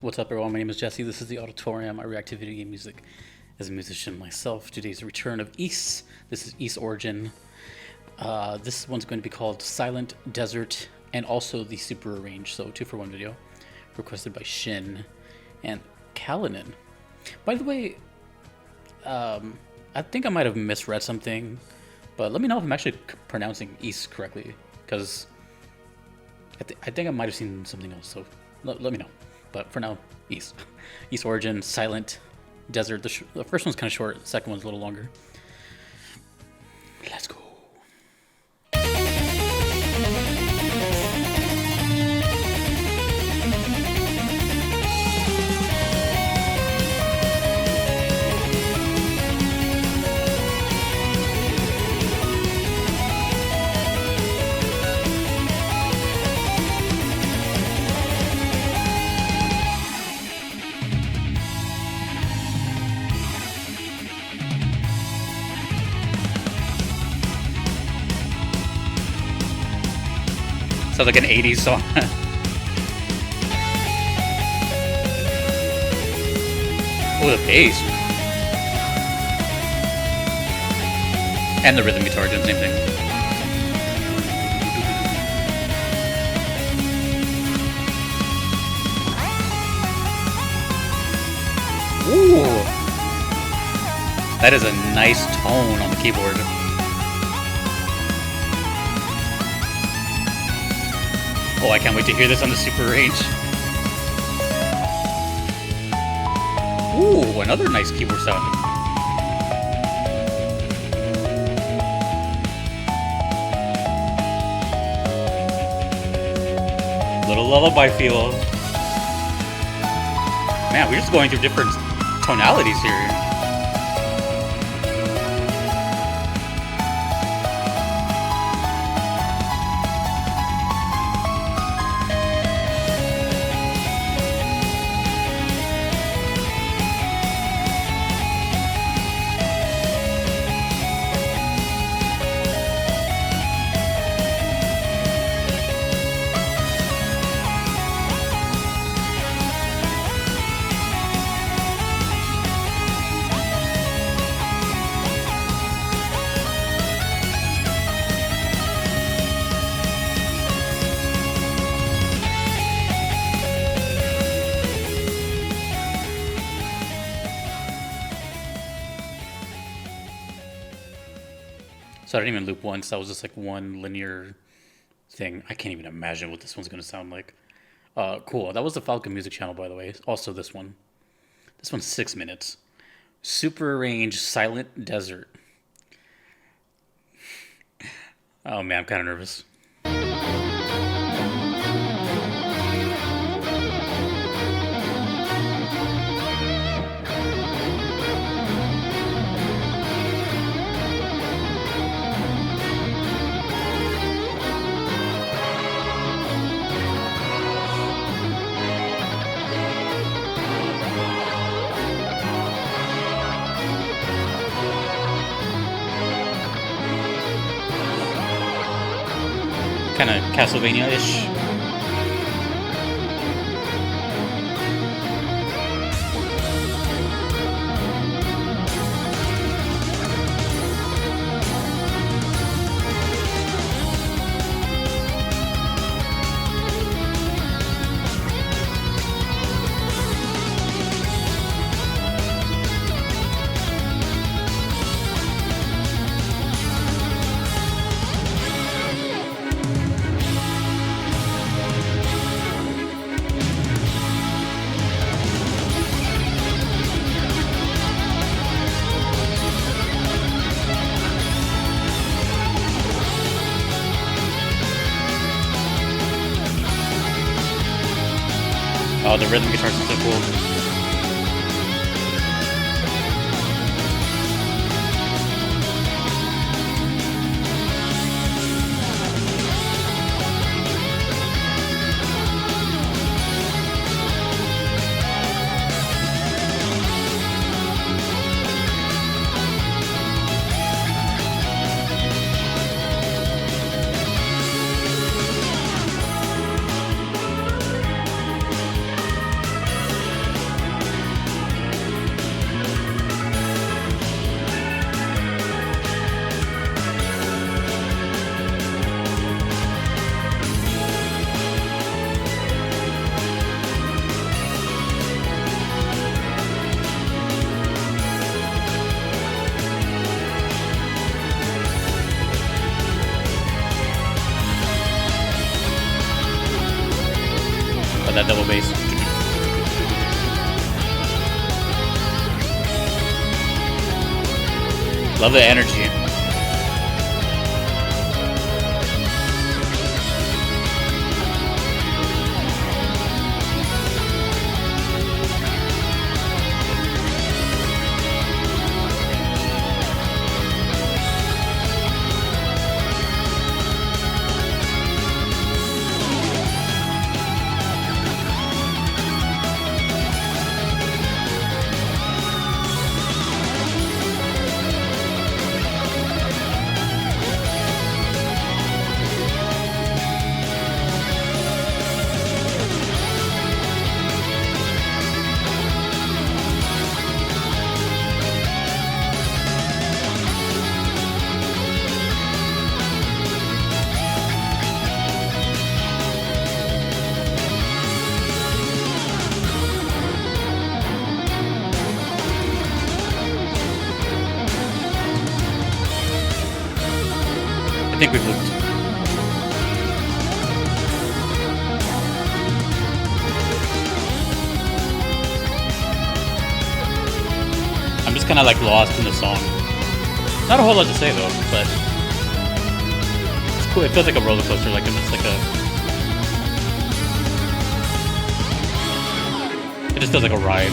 What's up, everyone? My name is Jesse. This is the Auditorium. I react to video game music as a musician myself. Today's the return of Ys. This is Ys Origin. This one's going to be called Silent Desert and also the Super Arrange, so 2-for-1 video, requested by Shin and Kalinin. By the way, I think I might have misread something, but let me know if I'm actually pronouncing Ys correctly, because I think I might have seen something else, so let me know. But for now, Ys. Ys Origin, Silent Desert. The first one's kind of short, the second one's a little longer. Let's go. Sounds like an 80s song. Oh, the bass. And the rhythm guitar doing the same thing. Ooh. That is a nice tone on the keyboard. Oh, I can't wait to hear this on the Super Range. Ooh, another nice keyboard sound. Little lullaby feel. Man, we're just going through different tonalities here. So I didn't even loop once. That was just like one linear thing. I can't even imagine what this one's going to sound like. Cool. That was the Falcon Music channel, by the way. Also this one. This one's 6 minutes. Super Range Silent Desert. Oh man, I'm kind of nervous. Kind of Castlevania-ish. Oh, the rhythm guitar sounds so cool. Love the energy. I think we've looked. I'm just kind of like lost in the song. Not a whole lot to say though, but it's cool. It feels like a roller coaster. Like it's like it just feels like a ride.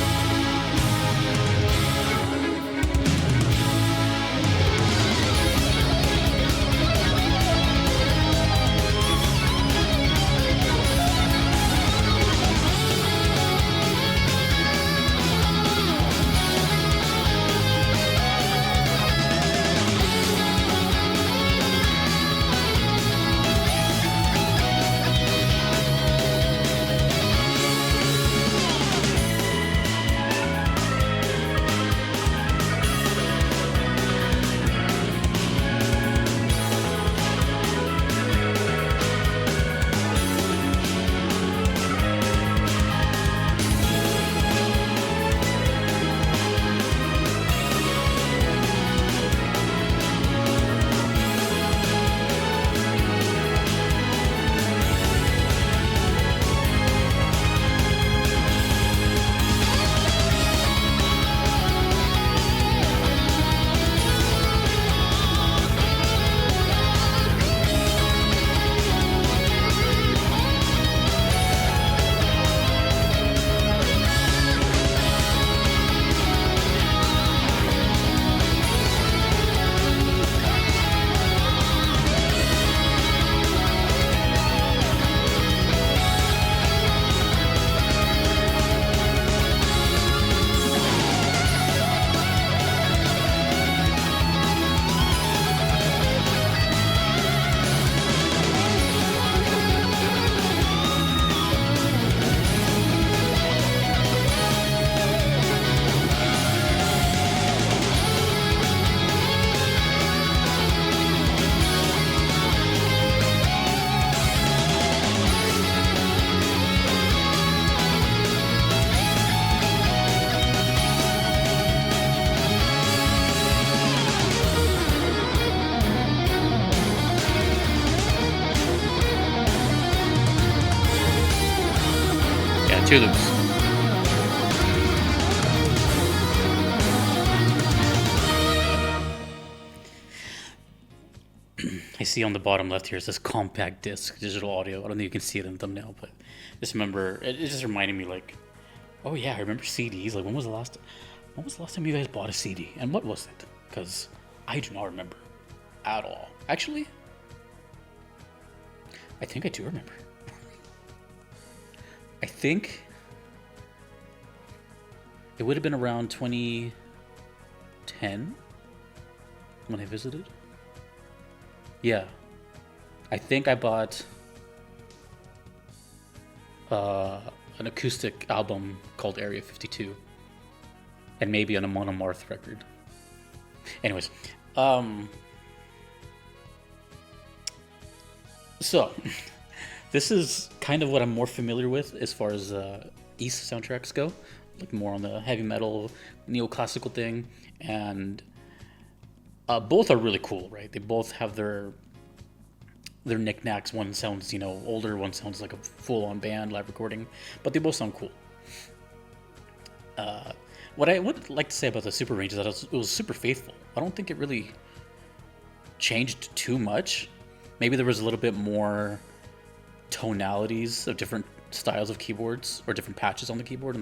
Two loops. I see on the bottom left here it says compact disc digital audio. I don't know if you can see it in the thumbnail, but just remember it just reminded me like, oh yeah, I remember CDs. Like when was the last time you guys bought a CD? And what was it? Because I do not remember at all. Actually, I think I do remember. I think it would have been around 2010 when I visited. Yeah. I think I bought an acoustic album called Area 52. And maybe on a Monomarth record. Anyways. So, this is kind of what I'm more familiar with as far as Ys soundtracks go. Like more on the heavy metal, neoclassical thing. And both are really cool, right? They both have their knickknacks. One sounds, older. One sounds like a full-on band live recording. But they both sound cool. What I would like to say about the Super Range is that it was super faithful. I don't think it really changed too much. Maybe there was a little bit more tonalities of different styles of keyboards or different patches on the keyboard in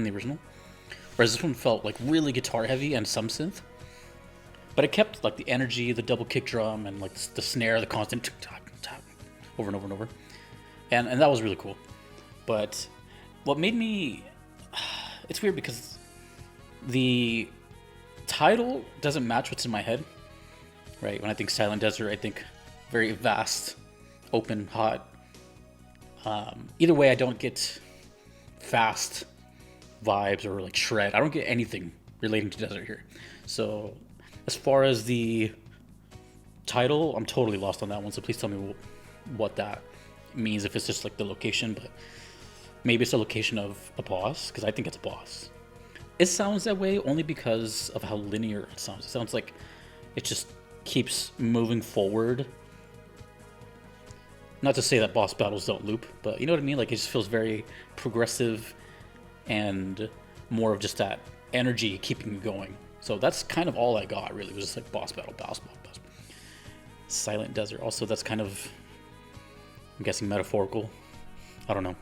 the original. Whereas this one felt like really guitar heavy and some synth. But it kept like the energy, the double kick drum, and like the snare, the constant tap, tap, over and over and over. And that was really cool. But what made me... It's weird because the title doesn't match what's in my head, right? When I think Silent Desert, I think very vast, open, hot. Either way, I don't get fast vibes or like shred. I don't get anything relating to desert here. So as far as the title, I'm totally lost on that one. So please tell me what that means, if it's just like the location, but maybe it's a location of a boss, because I think it's a boss. It sounds that way only because of how linear it sounds. It sounds like it just keeps moving forward. Not to say that boss battles don't loop, but you know what I mean? Like, it just feels very progressive and more of just that energy keeping you going. So that's kind of all I got, really. It was just like boss battle, boss battle, boss battle. Silent Desert. Also, that's kind of, I'm guessing, metaphorical. I don't know.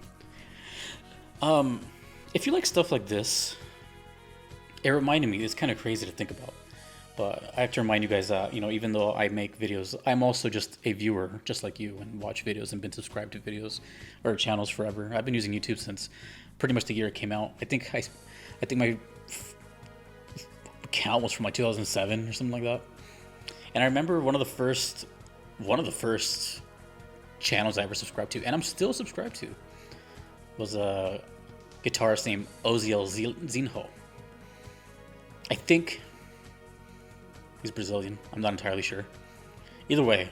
If you like stuff like this, it reminded me, it's kind of crazy to think about, but I have to remind you guys that, you know, even though I make videos, I'm also just a viewer, just like you, and watch videos and been subscribed to videos or channels forever. I've been using YouTube since pretty much the year it came out. I think my account was from like 2007 or something like that. And I remember one of the first channels I ever subscribed to, and I'm still subscribed to, was a guitarist named Oziel Zinho. I think he's Brazilian. I'm not entirely sure. Either way,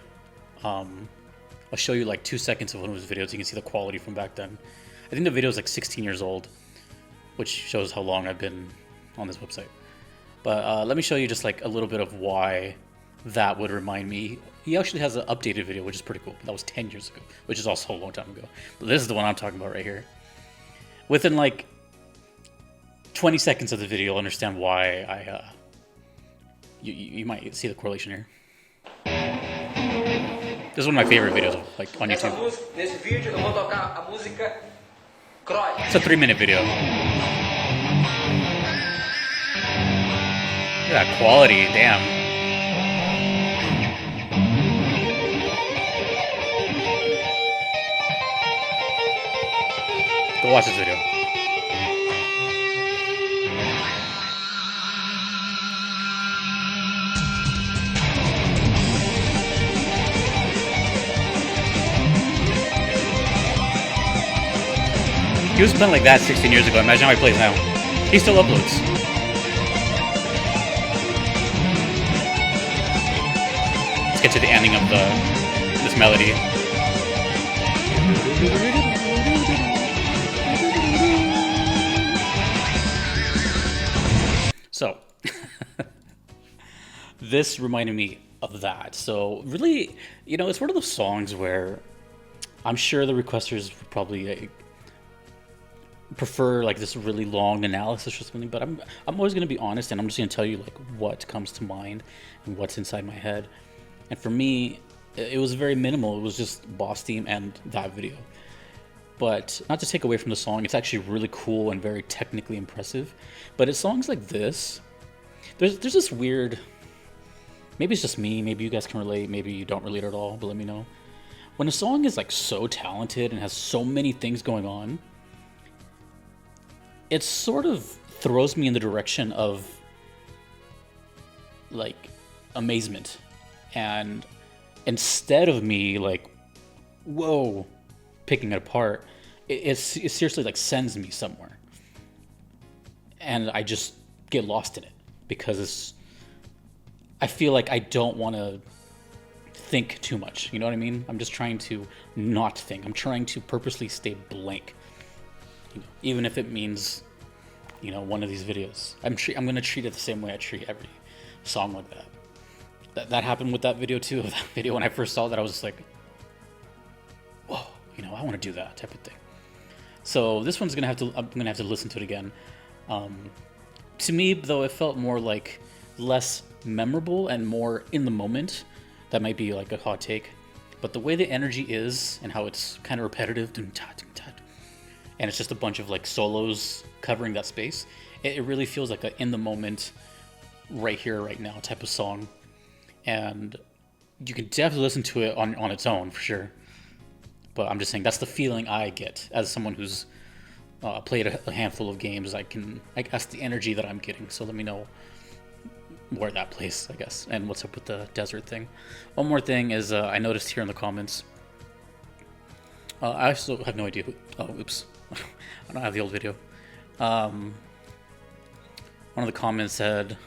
I'll show you like 2 seconds of one of his videos. You can see the quality from back then. I think the video is like 16 years old, which shows how long I've been on this website. But let me show you just like a little bit of why that would remind me. He actually has an updated video, which is pretty cool. That was 10 years ago, which is also a long time ago. But this is the one I'm talking about right here. Within like 20 seconds of the video, you'll understand why you might see the correlation here. This is one of my favorite videos, like, on YouTube. It's a 3-minute video. Look at that quality, damn. Go watch this video. He was playing like that 16 years ago. Imagine how he plays now. He still uploads. Let's get to the ending of this melody. So, this reminded me of that. So, really, you know, it's one of those songs where I'm sure the requesters probably prefer like this really long analysis or something, but I'm always going to be honest, and I'm just going to tell you like what comes to mind and what's inside my head. And for me, it was very minimal. It was just boss theme and that video. But not to take away from the song, it's actually really cool and very technically impressive. But it's songs like this, there's this weird, maybe it's just me, maybe you guys can relate, maybe you don't relate at all, but let me know. When a song is like so talented and has so many things going on, it sort of throws me in the direction of like amazement. And instead of me like, whoa, picking it apart, it seriously like sends me somewhere. And I just get lost in it because I feel like I don't want to think too much. You know what I mean? I'm just trying to not think. I'm trying to purposely stay blank. You know, even if it means, you know, one of these videos. I'm going to treat it the same way I treat every song like that. That happened with that video too. That video, when I first saw that, I was just like, whoa, you know, I want to do that type of thing. So this one's I'm gonna have to listen to it again, To me, though, it felt more like less memorable and more in the moment. That might be like a hot take, but the way the energy is and how it's kind of repetitive, and it's just a bunch of like solos covering that space, it really feels like a in the moment, right here, right now type of song. And you can definitely listen to it on its own for sure. But I'm just saying that's the feeling I get as someone who's played a handful of games. That's the energy that I'm getting. So let me know where that plays, I guess, and what's up with the desert thing. One more thing is I noticed here in the comments. I also have no idea who. Oh, oops. I don't have the old video. One of the comments said,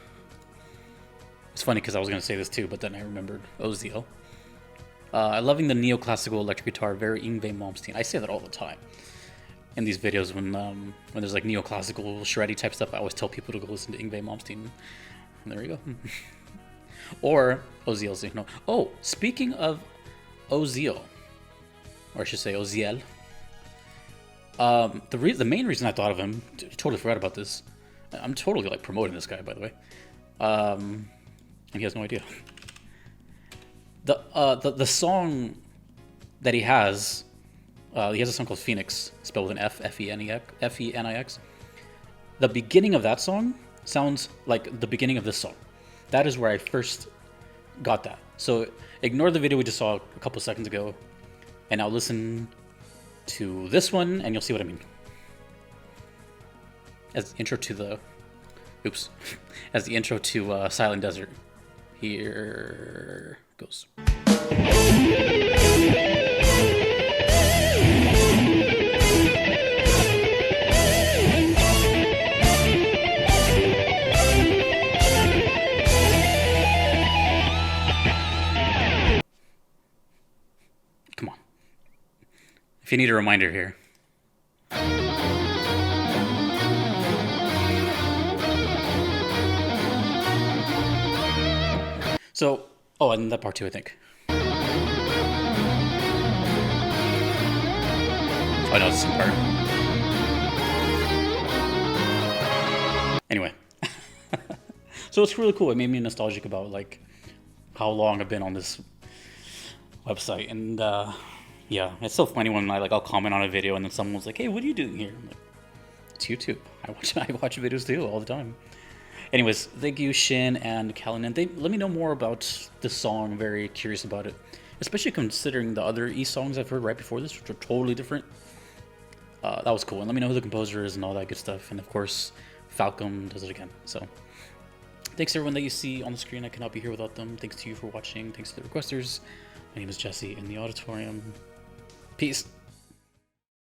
it's funny because I was going to say this too, but then I remembered Oziel. Loving the neoclassical electric guitar, very Yngwie Malmsteen. I say that all the time in these videos when there's like neoclassical shreddy type stuff. I always tell people to go listen to Yngwie Malmsteen. And there you go. Or Oziel. No. Oh, speaking of Oziel, or I should say Oziel. The main reason I thought of him, totally forgot about this. I'm totally like promoting this guy, by the way. And he has no idea. The song that he has a song called Phoenix, spelled with an F, F-E-N-I-X. The beginning of that song sounds like the beginning of this song. That is where I first got that. So ignore the video we just saw a couple seconds ago, and now listen to this one, and you'll see what I mean. As the intro to the... Oops. As the intro to Silent Desert. Here goes. Come on. If you need a reminder here. So, oh, and that part too, I think. Oh, no, it's the same part. Anyway. So it's really cool. It made me nostalgic about, like, how long I've been on this website. And, yeah, it's so funny when I'll comment on a video and then someone's like, hey, what are you doing here? I'm like, it's YouTube. I watch videos too all the time. Anyways, thank you, Shin and Kalinin. Let me know more about this song. I'm very curious about it, especially considering the other Ys songs I've heard right before this, which are totally different. That was cool. And let me know who the composer is and all that good stuff. And of course, Falcom does it again. So thanks to everyone that you see on the screen. I cannot be here without them. Thanks to you for watching. Thanks to the requesters. My name is Jesse in the auditorium. Peace.